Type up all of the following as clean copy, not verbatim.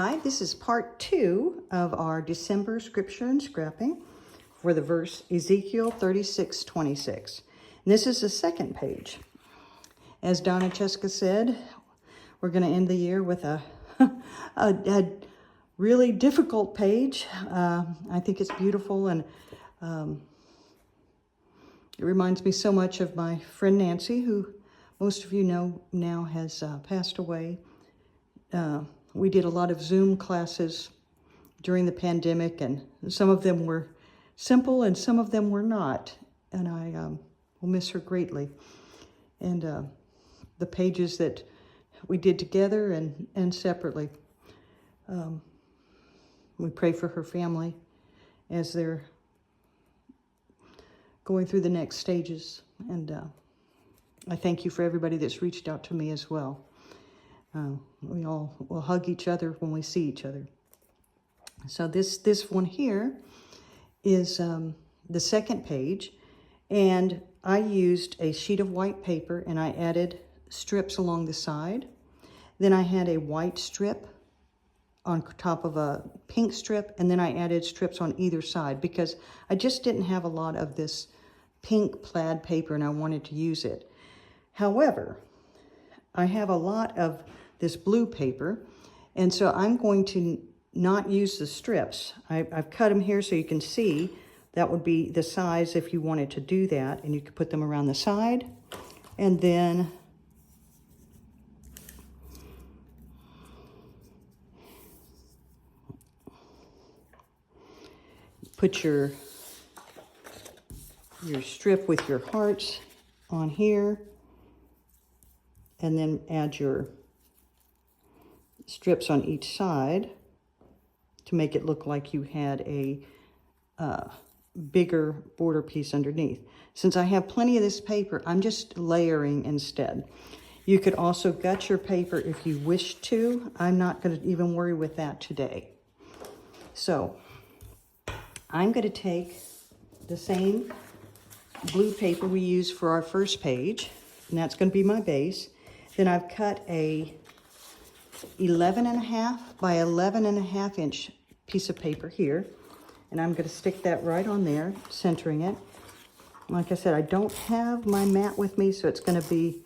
Hi, this is part 2 of our December scripture and scrapping for the verse Ezekiel 36:26. And this is the second page. As Donna Cheska said, we're going to end the year with a really difficult page. I think it's beautiful, and it reminds me so much of my friend Nancy, who most of you know now has passed away. We did a lot of Zoom classes during the pandemic, and some of them were simple and some of them were not. And I will miss her greatly. And the pages that we did together and separately. We pray for her family as they're going through the next stages. And I thank you for everybody that's reached out to me as well. We all will hug each other when we see each other. So this one here is the second page, and I used a sheet of white paper and I added strips along the side. Then I had a white strip on top of a pink strip, and then I added strips on either side because I just didn't have a lot of this pink plaid paper and I wanted to use it. However, I have a lot of this blue paper, and so I'm going to not use the strips. I've cut them here so you can see. That would be the size if you wanted to do that, and you could put them around the side, and then put your strip with your hearts on here, and then add your strips on each side to make it look like you had a bigger border piece underneath. Since I have plenty of this paper, I'm just layering instead. You could also gut your paper if you wish to. I'm not going to even worry with that today. So I'm going to take the same blue paper we used for our first page, and that's going to be my base. Then I've cut a 11.5 by 11.5 inch piece of paper here, and I'm going to stick that right on there, centering it. Like I said, I don't have my mat with me, so it's going to be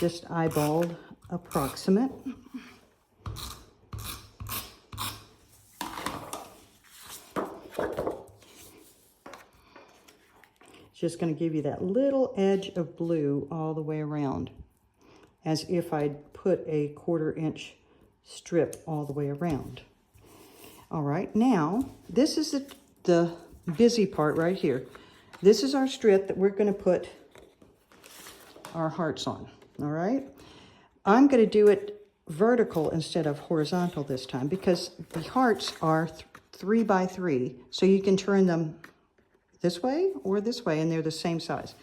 just eyeballed approximate. It's just going to give you that little edge of blue all the way around, as if I'd put a 1/4 inch strip all the way around. All right, now this is the busy part right here. This is our strip that we're going to put our hearts on. All right, I'm going to do it vertical instead of horizontal this time because the hearts are 3 by 3, so you can turn them this way or this way, and they're the same size.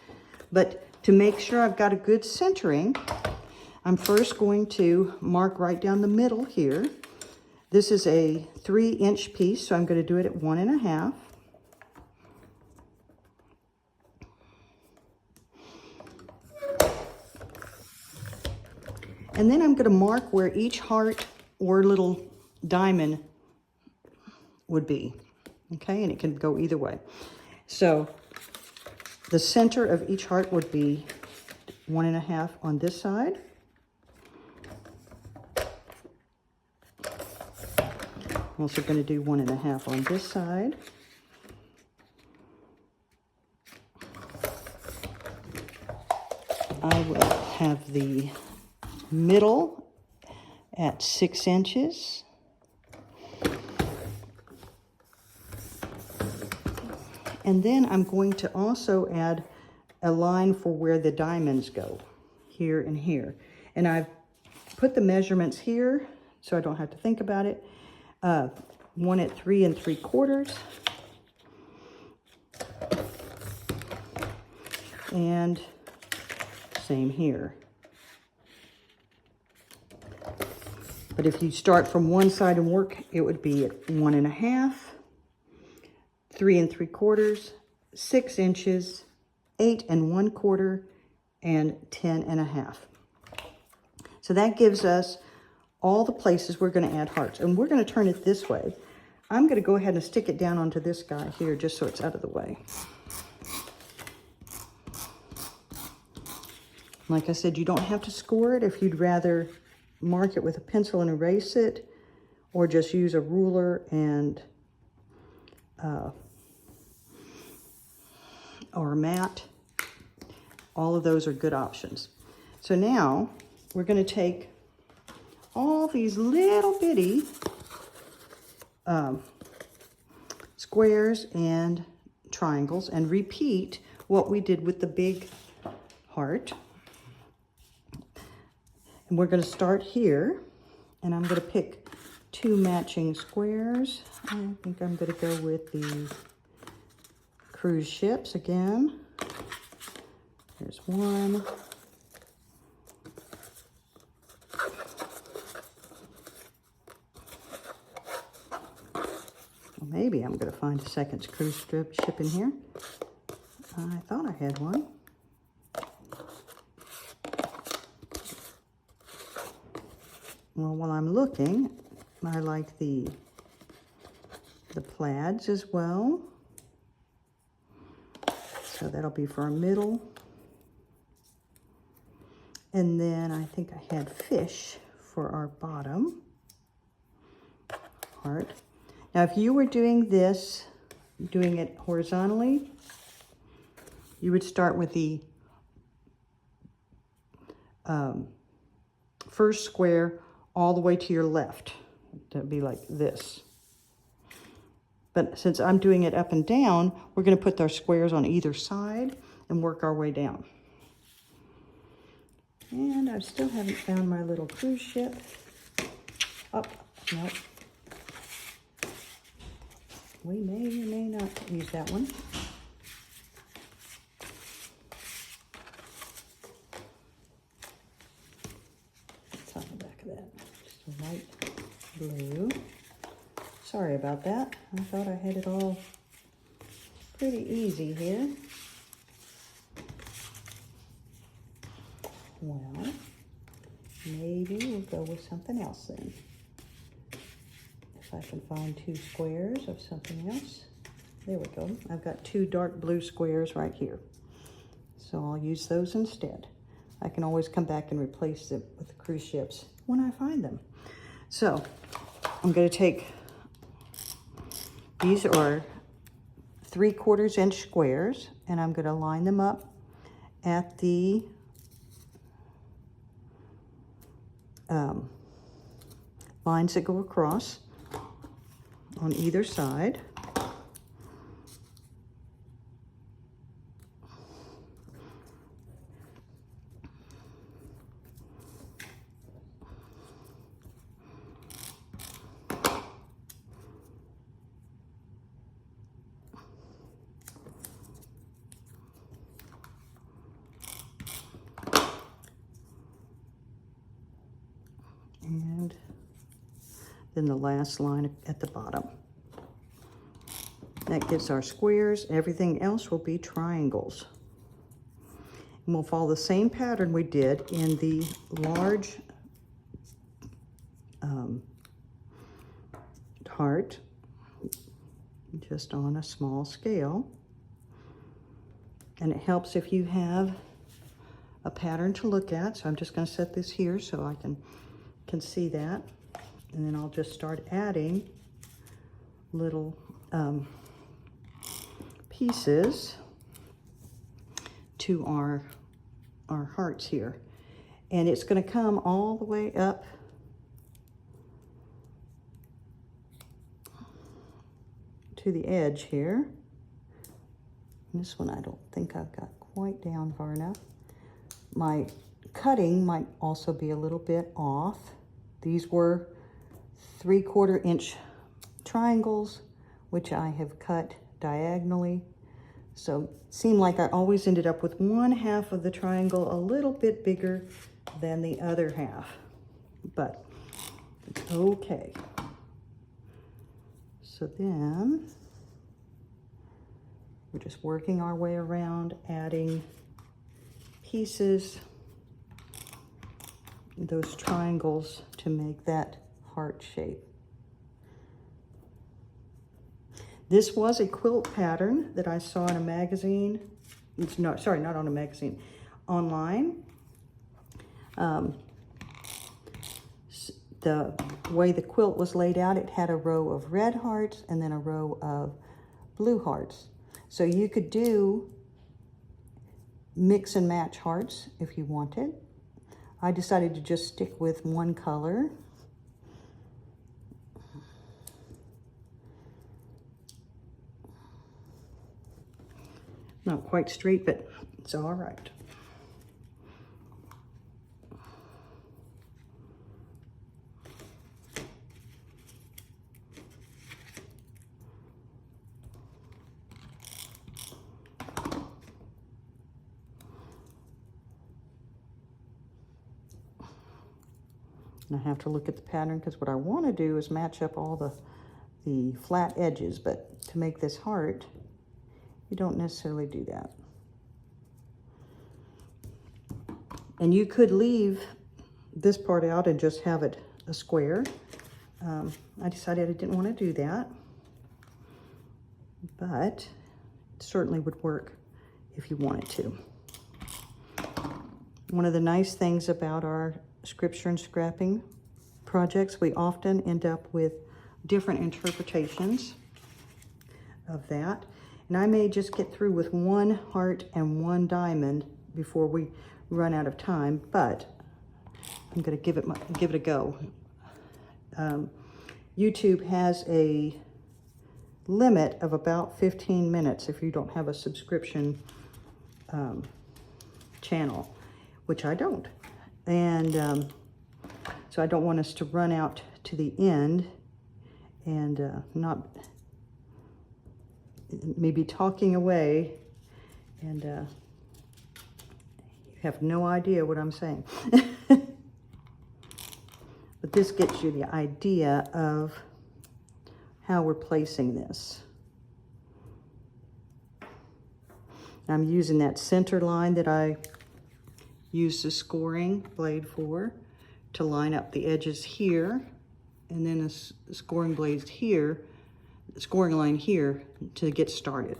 But to make sure I've got a good centering, I'm first going to mark right down the middle here. This is a 3 inch piece, so I'm going to do it at 1.5. And then I'm going to mark where each heart or little diamond would be. Okay, and it can go either way. So the center of each heart would be 1.5 on this side. I'm also going to do 1.5 on this side. I will have the middle at 6 inches. And then I'm going to also add a line for where the diamonds go, here and here. And I've put the measurements here so I don't have to think about it. One at 3 3/4, and same here. But if you start from one side and work, it would be at 1.5, 3 3/4, 6 inches, 8 1/4, and 10.5. So that gives us all the places we're going to add hearts. And we're going to turn it this way. I'm going to go ahead and stick it down onto this guy here just so it's out of the way. Like I said, you don't have to score it if you'd rather mark it with a pencil and erase it, or just use a ruler and or a mat. All of those are good options. So now we're going to take all these little bitty squares and triangles and repeat what we did with the big heart. And we're going to start here, and I'm going to pick 2 matching squares. I think I'm going to go with the cruise ships again. There's one. Well, maybe I'm going to find a second cruise ship in here. I thought I had one. Well, while I'm looking, I like the plaids as well. So that'll be for our middle. And then I think I had fish for our bottom heart. Now, if you were doing this, doing it horizontally, you would start with the first square all the way to your left. That'd be like this. But since I'm doing it up and down, we're going to put our squares on either side and work our way down. And I still haven't found my little cruise ship. Oh, no. We may or may not use that one. What's on the back of that? Just a light blue. Sorry about that. I thought I had it all pretty easy here. Well, maybe we'll go with something else then. If I can find 2 squares of something else. There we go. I've got 2 dark blue squares right here. So I'll use those instead. I can always come back and replace them with the cruise ships when I find them. So I'm going to take, these are 3/4 inch squares, and I'm going to line them up at the lines that go across on either side. And then the last line at the bottom. That gives our squares. Everything else will be triangles. And we'll follow the same pattern we did in the large heart, just on a small scale. And it helps if you have a pattern to look at. So I'm just going to set this here so I can see that. And then I'll just start adding little pieces to our hearts here. And it's going to come all the way up to the edge here. And this one I don't think I've got quite down far enough. My cutting might also be a little bit off. These were 3/4 inch triangles, which I have cut diagonally. So it seemed like I always ended up with one half of the triangle a little bit bigger than the other half, but it's okay. So then we're just working our way around, adding pieces those triangles to make that heart shape. This was a quilt pattern that I saw in a magazine. It's not, sorry, not on a magazine, online. The way the quilt was laid out, it had a row of red hearts and then a row of blue hearts. So you could do mix and match hearts if you wanted. I decided to just stick with one color. Not quite straight, but it's all right. And I have to look at the pattern because what I want to do is match up all the flat edges, but to make this heart, you don't necessarily do that. And you could leave this part out and just have it a square. I decided I didn't want to do that, but it certainly would work if you wanted to. One of the nice things about our scripture and scrapping projects, we often end up with different interpretations of that. And I may just get through with one heart and one diamond before we run out of time, but I'm going to give it a go. YouTube has a limit of about 15 minutes if you don't have a subscription channel, which I don't. And so I don't want us to run out to the end and not maybe talking away and you have no idea what I'm saying. But this gets you the idea of how we're placing this. I'm using that center line that I used the scoring blade for to line up the edges here, and then a scoring blade here, the scoring line here to get started.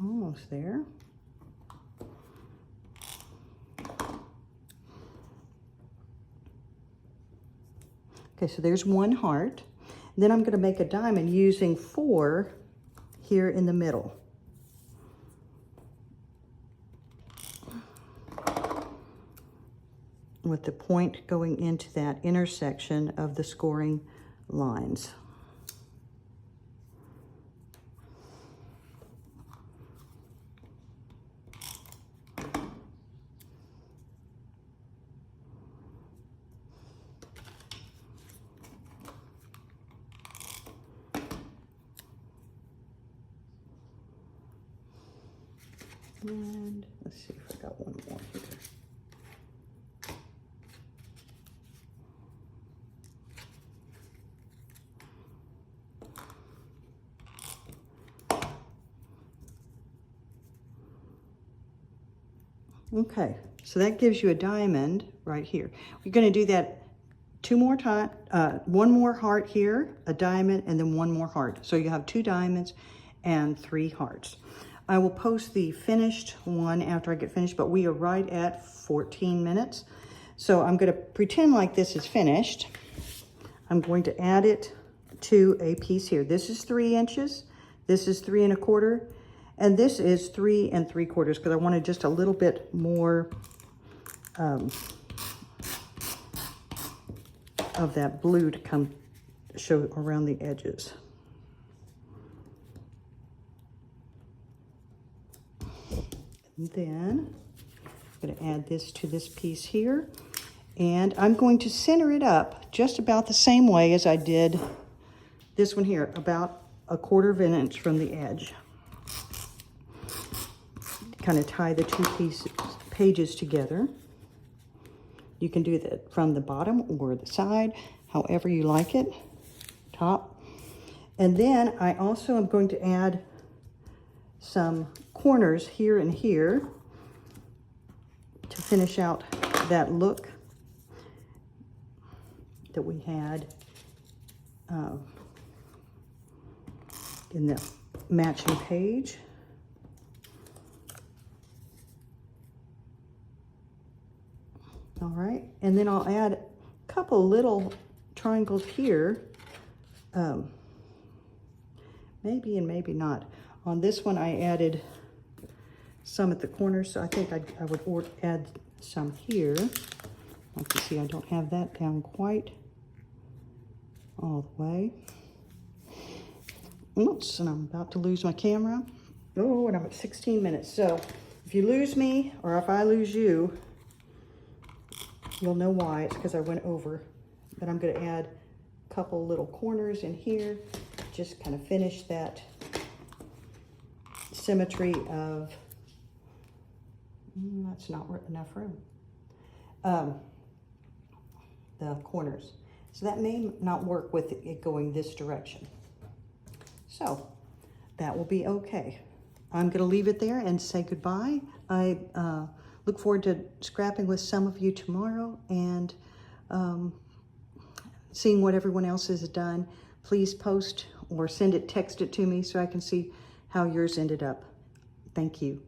Almost there. Okay, so there's one heart. Then I'm going to make a diamond using 4 here in the middle. With the point going into that intersection of the scoring lines. And let's see if I got one more here. Okay, so that gives you a diamond right here. We're going to do that 2 more times, 1 more heart here, a diamond, and then 1 more heart. So you have 2 diamonds and 3 hearts. I will post the finished one after I get finished, but we are right at 14 minutes. So I'm going to pretend like this is finished. I'm going to add it to a piece here. This is 3 inches. This is 3 1/4. And this is 3 3/4 because I wanted just a little bit more of that blue to come show around the edges. And then I'm going to add this to this piece here. And I'm going to center it up just about the same way as I did this one here, about 1/4 of an inch from the edge. Kind of tie the two pages together. You can do that from the bottom or the side, however you like it, top. And then I also am going to add some corners here and here to finish out that look that we had in the matching page. All right, and then I'll add a couple little triangles here, maybe and maybe not. On this one, I added some at the corners, so I think I would add some here. Like you see, I don't have that down quite all the way. Oops, and I'm about to lose my camera. Oh, and I'm at 16 minutes. So if you lose me, or if I lose you, you'll know why. It's because I went over. But I'm going to add a couple little corners in here, just kind of finish that symmetry of, that's not enough room, the corners. So that may not work with it going this direction. So that will be okay. I'm going to leave it there and say goodbye. I look forward to scrapping with some of you tomorrow and seeing what everyone else has done. Please post or text it to me so I can see how yours ended up. Thank you.